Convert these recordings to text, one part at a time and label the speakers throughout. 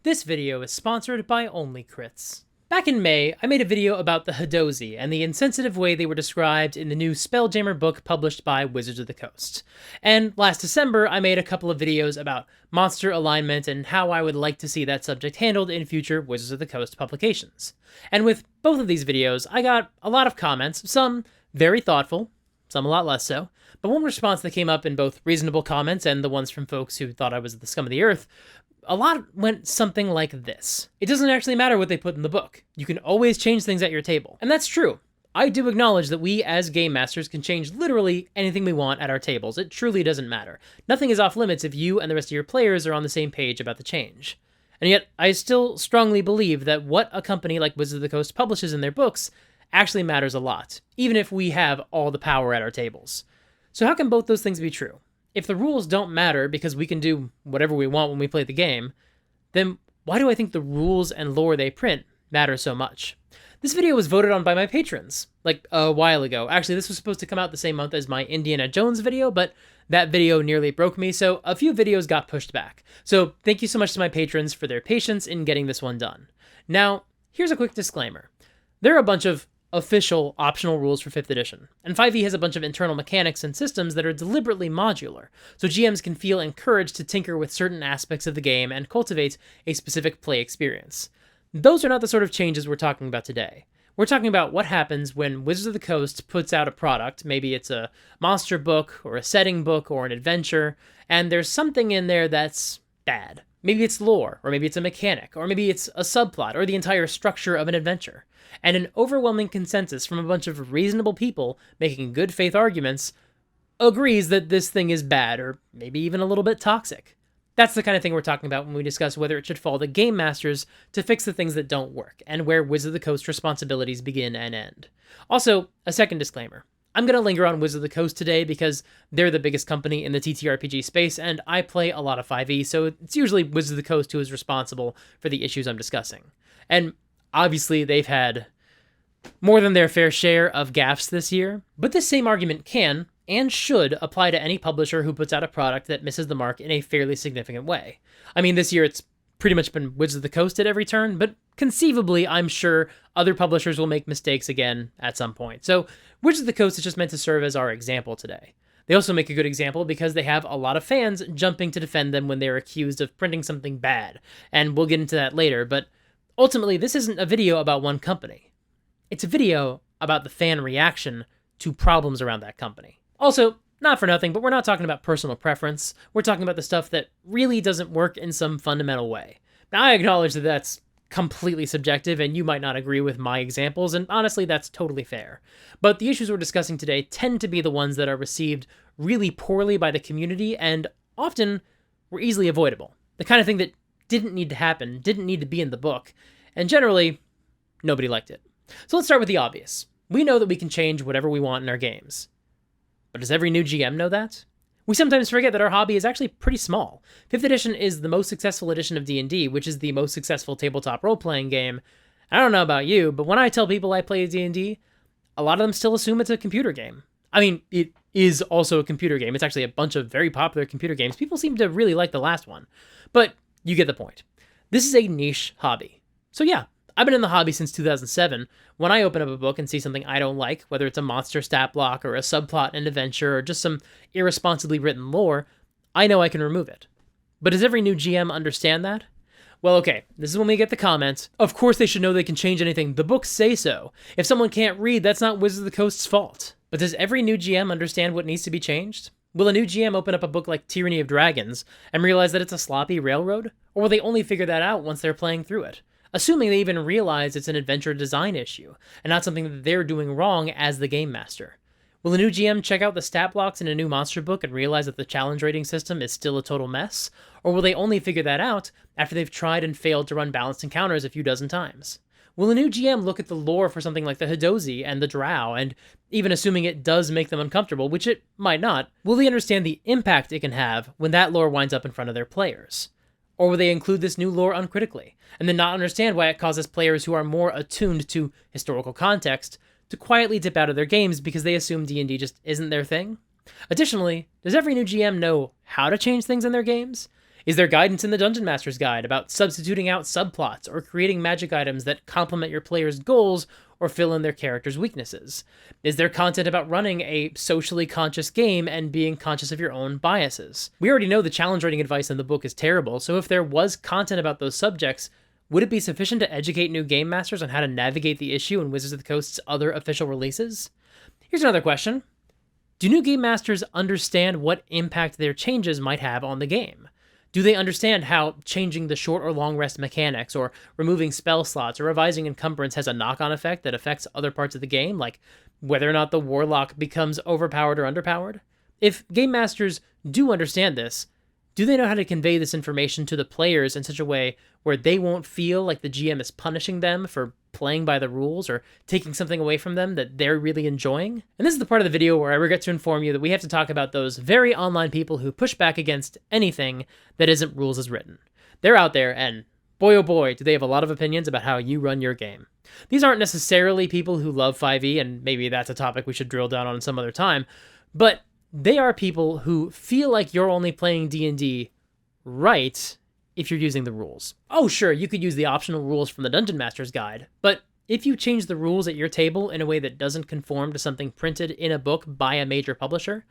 Speaker 1: This video is sponsored by Only Crits. Back in May, I made a video about the Hadozi and the insensitive way they were described in the new Spelljammer book published by Wizards of the Coast. And last December, I made a couple of videos about monster alignment and how I would like to see that subject handled in future Wizards of the Coast publications. And with both of these videos, I got a lot of comments, some very thoughtful, some a lot less so, but one response that came up in both reasonable comments and the ones from folks who thought I was the scum of the earth, a lot went something like this. It doesn't actually matter what they put in the book. You can always change things at your table. And that's true. I do acknowledge that we as game masters can change literally anything we want at our tables. It truly doesn't matter. Nothing is off limits if you and the rest of your players are on the same page about the change. And yet, I still strongly believe that what a company like Wizards of the Coast publishes in their books actually matters a lot, even if we have all the power at our tables. So how can both those things be true? If the rules don't matter because we can do whatever we want when we play the game, then why do I think the rules and lore they print matter so much? This video was voted on by my patrons, like a while ago. Actually, this was supposed to come out the same month as my Indiana Jones video, but that video nearly broke me, so a few videos got pushed back. So thank you so much to my patrons for their patience in getting this one done. Now, here's a quick disclaimer. There are a bunch of official optional rules for 5th edition, and 5e has a bunch of internal mechanics and systems that are deliberately modular, so GMs can feel encouraged to tinker with certain aspects of the game and cultivate a specific play experience. Those are not the sort of changes we're talking about today. We're talking about what happens when Wizards of the Coast puts out a product, maybe it's a monster book, or a setting book, or an adventure, and there's something in there that's bad. Maybe it's lore, or maybe it's a mechanic, or maybe it's a subplot, or the entire structure of an adventure. And an overwhelming consensus from a bunch of reasonable people making good faith arguments agrees that this thing is bad, or maybe even a little bit toxic. That's the kind of thing we're talking about when we discuss whether it should fall to game masters to fix the things that don't work, and where Wizards of the Coast responsibilities begin and end. Also, a second disclaimer. I'm going to linger on Wizards of the Coast today because they're the biggest company in the TTRPG space, and I play a lot of 5e, so it's usually Wizards of the Coast who is responsible for the issues I'm discussing. And obviously, they've had more than their fair share of gaffes this year, but this same argument can and should apply to any publisher who puts out a product that misses the mark in a fairly significant way. I mean, this year it's pretty much been Wizards of the Coast at every turn, but conceivably, I'm sure other publishers will make mistakes again at some point. So Wizards of the Coast is just meant to serve as our example today. They also make a good example because they have a lot of fans jumping to defend them when they're accused of printing something bad, and we'll get into that later, but ultimately, this isn't a video about one company. It's a video about the fan reaction to problems around that company. Also, not for nothing, but we're not talking about personal preference. We're talking about the stuff that really doesn't work in some fundamental way. Now, I acknowledge that that's completely subjective, and you might not agree with my examples, and honestly, that's totally fair. But the issues we're discussing today tend to be the ones that are received really poorly by the community, and often were easily avoidable. The kind of thing that didn't need to happen, didn't need to be in the book, and generally, nobody liked it. So let's start with the obvious. We know that we can change whatever we want in our games. But does every new GM know that? We sometimes forget that our hobby is actually pretty small. 5th edition is the most successful edition of D&D, which is the most successful tabletop role-playing game. I don't know about you, but when I tell people I play D&D, a lot of them still assume it's a computer game. I mean, it is also a computer game. It's actually a bunch of very popular computer games. People seem to really like the last one. But you get the point. This is a niche hobby. So yeah, I've been in the hobby since 2007. When I open up a book and see something I don't like, whether it's a monster stat block or a subplot in an adventure or just some irresponsibly written lore, I know I can remove it. But does every new GM understand that? Well, okay, this is when we get the comments. Of course they should know they can change anything. The books say so. If someone can't read, that's not Wizards of the Coast's fault. But does every new GM understand what needs to be changed? Will a new GM open up a book like Tyranny of Dragons and realize that it's a sloppy railroad? Or will they only figure that out once they're playing through it? Assuming they even realize it's an adventure design issue, and not something that they're doing wrong as the game master. Will a new GM check out the stat blocks in a new monster book and realize that the challenge rating system is still a total mess? Or will they only figure that out after they've tried and failed to run balanced encounters a few dozen times? Will a new GM look at the lore for something like the Hadozi and the Drow, and even assuming it does make them uncomfortable, which it might not, will they understand the impact it can have when that lore winds up in front of their players? Or will they include this new lore uncritically, and then not understand why it causes players who are more attuned to historical context to quietly dip out of their games because they assume D&D just isn't their thing? Additionally, does every new GM know how to change things in their games? Is there guidance in the Dungeon Master's Guide about substituting out subplots or creating magic items that complement your player's goals or fill in their character's weaknesses? Is there content about running a socially conscious game and being conscious of your own biases? We already know the challenge rating advice in the book is terrible, so if there was content about those subjects, would it be sufficient to educate new game masters on how to navigate the issue in Wizards of the Coast's other official releases? Here's another question. Do new game masters understand what impact their changes might have on the game? Do they understand how changing the short or long rest mechanics, or removing spell slots, or revising encumbrance has a knock-on effect that affects other parts of the game, like whether or not the warlock becomes overpowered or underpowered? If game masters do understand this, do they know how to convey this information to the players in such a way where they won't feel like the GM is punishing them for playing by the rules or taking something away from them that they're really enjoying? And this is the part of the video where I regret to inform you that we have to talk about those very online people who push back against anything that isn't rules as written. They're out there, and boy oh boy, do they have a lot of opinions about how you run your game. These aren't necessarily people who love 5e, and maybe that's a topic we should drill down on some other time, but they are people who feel like you're only playing D&D right if you're using the rules. Oh, sure, you could use the optional rules from the Dungeon Master's Guide, but if you change the rules at your table in a way that doesn't conform to something printed in a book by a major publisher,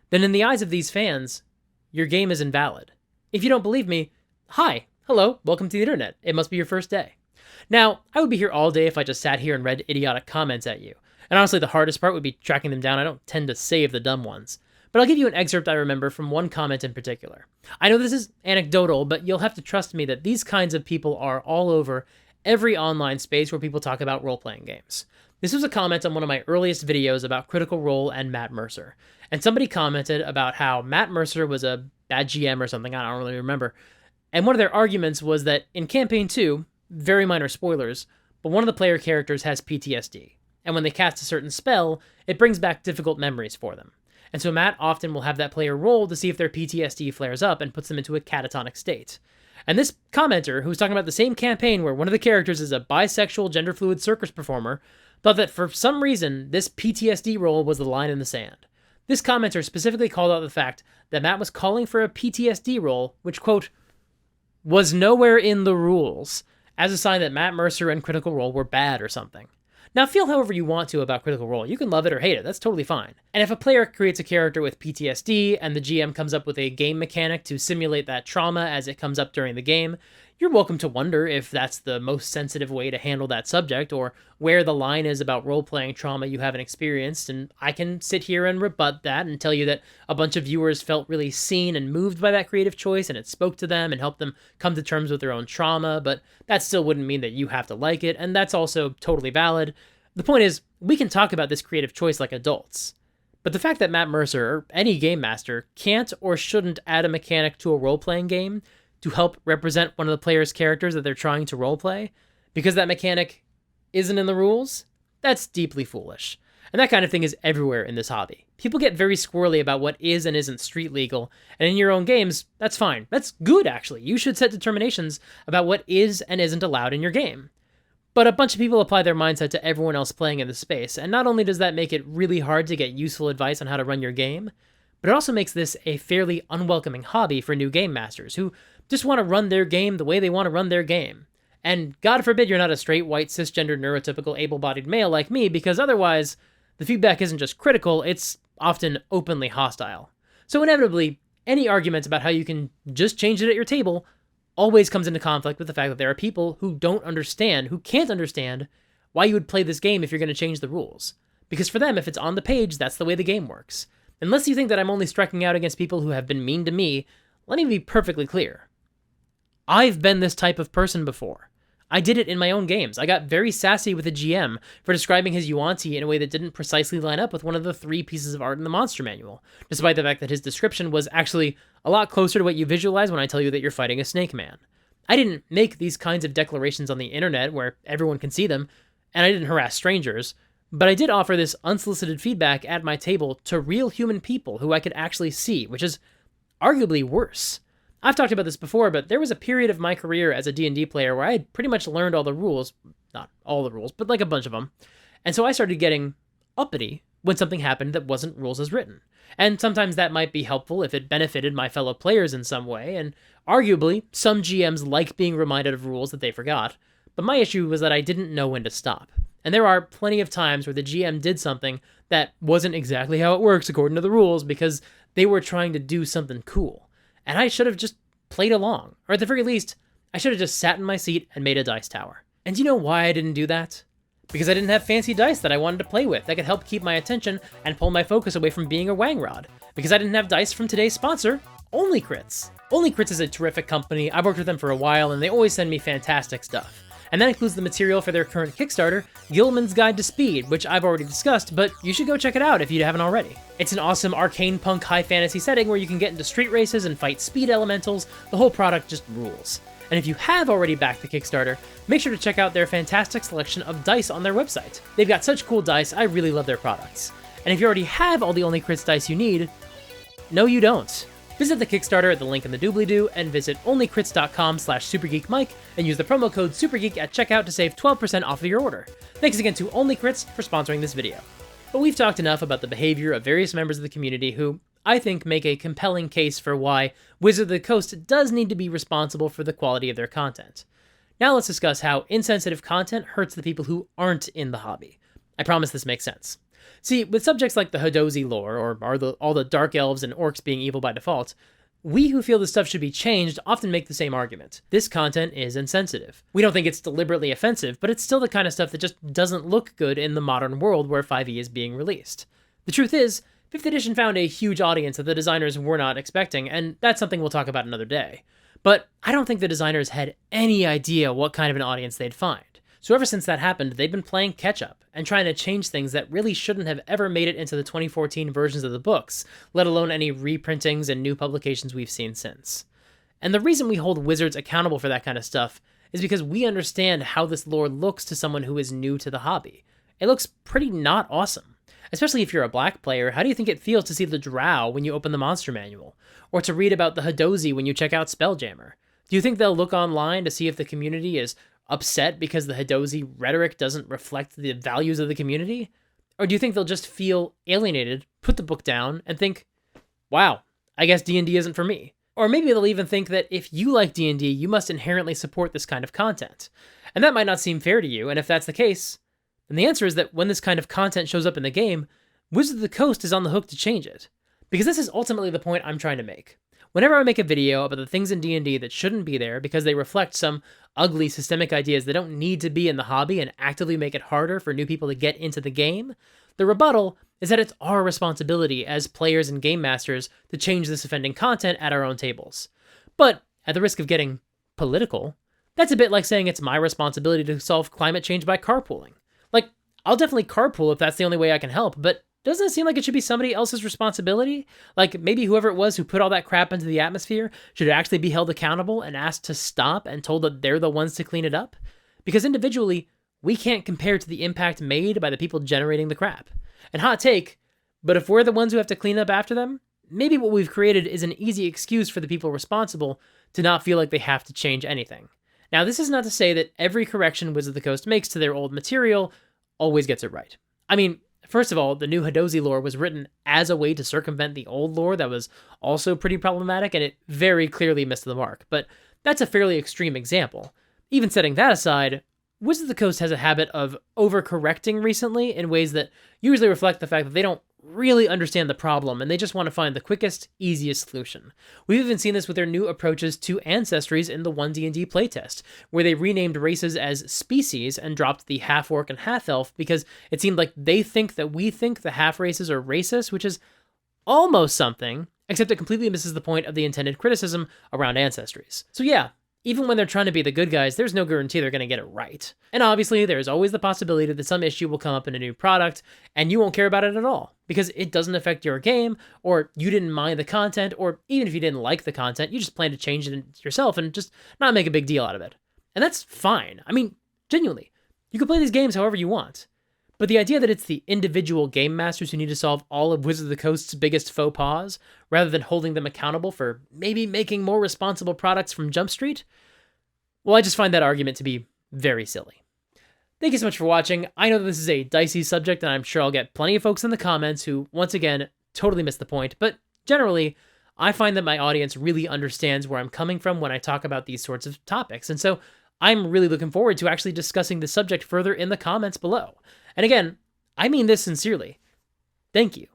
Speaker 1: then in the eyes of these fans, your game is invalid. If you don't believe me, hi, hello, welcome to the internet. It must be your first day. Now, I would be here all day if I just sat here and read idiotic comments at you. And honestly, the hardest part would be tracking them down. I don't tend to save the dumb ones. But I'll give you an excerpt I remember from one comment in particular. I know this is anecdotal, but you'll have to trust me that these kinds of people are all over every online space where people talk about role-playing games. This was a comment on one of my earliest videos about Critical Role and Matt Mercer. And somebody commented about how Matt Mercer was a bad GM or something, I don't really remember. And one of their arguments was that in Campaign 2, very minor spoilers, but one of the player characters has PTSD. And when they cast a certain spell, it brings back difficult memories for them. And so Matt often will have that player roll to see if their PTSD flares up and puts them into a catatonic state. And this commenter, who's talking about the same campaign where one of the characters is a bisexual, gender-fluid circus performer, thought that for some reason, this PTSD roll was the line in the sand. This commenter specifically called out the fact that Matt was calling for a PTSD roll, which, quote, was nowhere in the rules, as a sign that Matt Mercer and Critical Role were bad or something. Now, feel however you want to about Critical Role. You can love it or hate it. That's totally fine. And if a player creates a character with PTSD and the GM comes up with a game mechanic to simulate that trauma as it comes up during the game, you're welcome to wonder if that's the most sensitive way to handle that subject or where the line is about role-playing trauma you haven't experienced. And I can sit here and rebut that and tell you that a bunch of viewers felt really seen and moved by that creative choice and it spoke to them and helped them come to terms with their own trauma, but that still wouldn't mean that you have to like it, and that's also totally valid. The point is, we can talk about this creative choice like adults. But the fact that Matt Mercer, or any game master, can't or shouldn't add a mechanic to a role-playing game to help represent one of the player's characters that they're trying to roleplay, because that mechanic isn't in the rules, that's deeply foolish. And that kind of thing is everywhere in this hobby. People get very squirrely about what is and isn't street legal, and in your own games, that's fine. That's good, actually. You should set determinations about what is and isn't allowed in your game. But a bunch of people apply their mindset to everyone else playing in the space, and not only does that make it really hard to get useful advice on how to run your game, but it also makes this a fairly unwelcoming hobby for new game masters who just want to run their game the way they want to run their game. And God forbid you're not a straight, white, cisgender, neurotypical, able-bodied male like me, because otherwise, the feedback isn't just critical, it's often openly hostile. So inevitably, any arguments about how you can just change it at your table always comes into conflict with the fact that there are people who don't understand, who can't understand, why you would play this game if you're going to change the rules. Because for them, if it's on the page, that's the way the game works. Unless you think that I'm only striking out against people who have been mean to me, let me be perfectly clear. I've been this type of person before. I did it in my own games. I got very sassy with a GM for describing his Yuan-Ti in a way that didn't precisely line up with one of the 3 pieces of art in the monster manual, despite the fact that his description was actually a lot closer to what you visualize when I tell you that you're fighting a snake man. I didn't make these kinds of declarations on the internet where everyone can see them, and I didn't harass strangers, but I did offer this unsolicited feedback at my table to real human people who I could actually see, which is arguably worse. I've talked about this before, but there was a period of my career as a D&D player where I had pretty much learned all the rules, not all the rules, but like a bunch of them, and so I started getting uppity when something happened that wasn't rules as written. And sometimes that might be helpful if it benefited my fellow players in some way, and arguably, some GMs like being reminded of rules that they forgot, but my issue was that I didn't know when to stop. And there are plenty of times where the GM did something that wasn't exactly how it works according to the rules because they were trying to do something cool. And I should have just played along, or at the very least, I should have just sat in my seat and made a dice tower. And do you know why I didn't do that? Because I didn't have fancy dice that I wanted to play with that could help keep my attention and pull my focus away from being a wang rod. Because I didn't have dice from today's sponsor, Only Crits. Only Crits is a terrific company. I've worked with them for a while and they always send me fantastic stuff. And that includes the material for their current Kickstarter, Gilman's Guide to Speed, which I've already discussed, but you should go check it out if you haven't already. It's an awesome arcane punk high fantasy setting where you can get into street races and fight speed elementals. The whole product just rules. And if you have already backed the Kickstarter, make sure to check out their fantastic selection of dice on their website. They've got such cool dice, I really love their products. And if you already have all the Only Crits dice you need, no you don't. Visit the Kickstarter at the link in the doobly-doo and visit onlycrits.com/supergeekmike and use the promo code SUPERGEEK at checkout to save 12% off of your order. Thanks again to Only Crits for sponsoring this video. But we've talked enough about the behavior of various members of the community who, I think, make a compelling case for why Wizards of the Coast does need to be responsible for the quality of their content. Now let's discuss how insensitive content hurts the people who aren't in the hobby. I promise this makes sense. See, with subjects like the Hadozi lore, or all the dark elves and orcs being evil by default, we who feel this stuff should be changed often make the same argument. This content is insensitive. We don't think it's deliberately offensive, but it's still the kind of stuff that just doesn't look good in the modern world where 5e is being released. The truth is, 5th edition found a huge audience that the designers were not expecting, and that's something we'll talk about another day. But I don't think the designers had any idea what kind of an audience they'd find. So ever since that happened, they've been playing catch-up and trying to change things that really shouldn't have ever made it into the 2014 versions of the books, let alone any reprintings and new publications we've seen since. And the reason we hold Wizards accountable for that kind of stuff is because we understand how this lore looks to someone who is new to the hobby. It looks pretty not awesome. Especially if you're a black player, how do you think it feels to see the drow when you open the monster manual? Or to read about the Hadozi when you check out Spelljammer? Do you think they'll look online to see if the community is upset because the Hadozi rhetoric doesn't reflect the values of the community? Or do you think they'll just feel alienated, put the book down, and think, wow, I guess D&D isn't for me? Or maybe they'll even think that if you like D&D, you must inherently support this kind of content. And that might not seem fair to you, and if that's the case, then the answer is that when this kind of content shows up in the game, Wizards of the Coast is on the hook to change it. Because this is ultimately the point I'm trying to make. Whenever I make a video about the things in D&D that shouldn't be there because they reflect some ugly systemic ideas that don't need to be in the hobby and actively make it harder for new people to get into the game, the rebuttal is that it's our responsibility as players and game masters to change this offending content at our own tables. But at the risk of getting political, that's a bit like saying it's my responsibility to solve climate change by carpooling. Like, I'll definitely carpool if that's the only way I can help, but doesn't it seem like it should be somebody else's responsibility? Like, maybe whoever it was who put all that crap into the atmosphere should actually be held accountable and asked to stop and told that they're the ones to clean it up? Because individually, we can't compare to the impact made by the people generating the crap. And hot take, but if we're the ones who have to clean up after them, maybe what we've created is an easy excuse for the people responsible to not feel like they have to change anything. Now, this is not to say that every correction Wizards of the Coast makes to their old material always gets it right. I mean, first of all, the new Hadozi lore was written as a way to circumvent the old lore that was also pretty problematic, and it very clearly missed the mark. But that's a fairly extreme example. Even setting that aside, Wizards of the Coast has a habit of overcorrecting recently in ways that usually reflect the fact that they don't really understand the problem, and they just want to find the quickest, easiest solution. We've even seen this with their new approaches to ancestries in the 1D&D playtest, where they renamed races as species and dropped the half-orc and half-elf because it seemed like they think that we think the half-races are racist, which is almost something, except it completely misses the point of the intended criticism around ancestries. So yeah, even when they're trying to be the good guys, there's no guarantee they're going to get it right. And obviously, there's always the possibility that some issue will come up in a new product, and you won't care about it at all, because it doesn't affect your game, or you didn't mind the content, or even if you didn't like the content, you just plan to change it yourself and just not make a big deal out of it. And that's fine. I mean, genuinely, you can play these games however you want. But the idea that it's the individual game masters who need to solve all of Wizards of the Coast's biggest faux pas, rather than holding them accountable for maybe making more responsible products from Jump Street, well, I just find that argument to be very silly. Thank you so much for watching. I know that this is a dicey subject, and I'm sure I'll get plenty of folks in the comments who, once again, totally missed the point, but generally, I find that my audience really understands where I'm coming from when I talk about these sorts of topics, and so I'm really looking forward to actually discussing the subject further in the comments below. And again, I mean this sincerely. Thank you.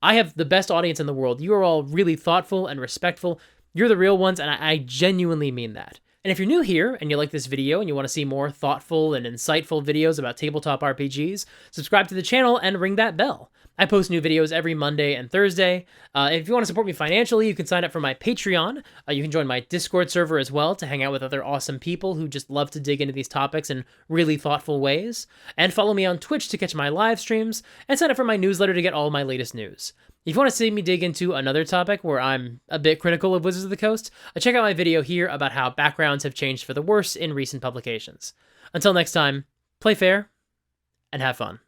Speaker 1: I have the best audience in the world. You are all really thoughtful and respectful. You're the real ones, and I genuinely mean that. And if you're new here and you like this video and you want to see more thoughtful and insightful videos about tabletop RPGs, subscribe to the channel and ring that bell. I post new videos every Monday and Thursday. If you want to support me financially, you can sign up for my Patreon. You can join my Discord server as well to hang out with other awesome people who just love to dig into these topics in really thoughtful ways. And follow me on Twitch to catch my live streams, and sign up for my newsletter to get all my latest news. If you want to see me dig into another topic where I'm a bit critical of Wizards of the Coast, check out my video here about how backgrounds have changed for the worse in recent publications. Until next time, play fair and have fun.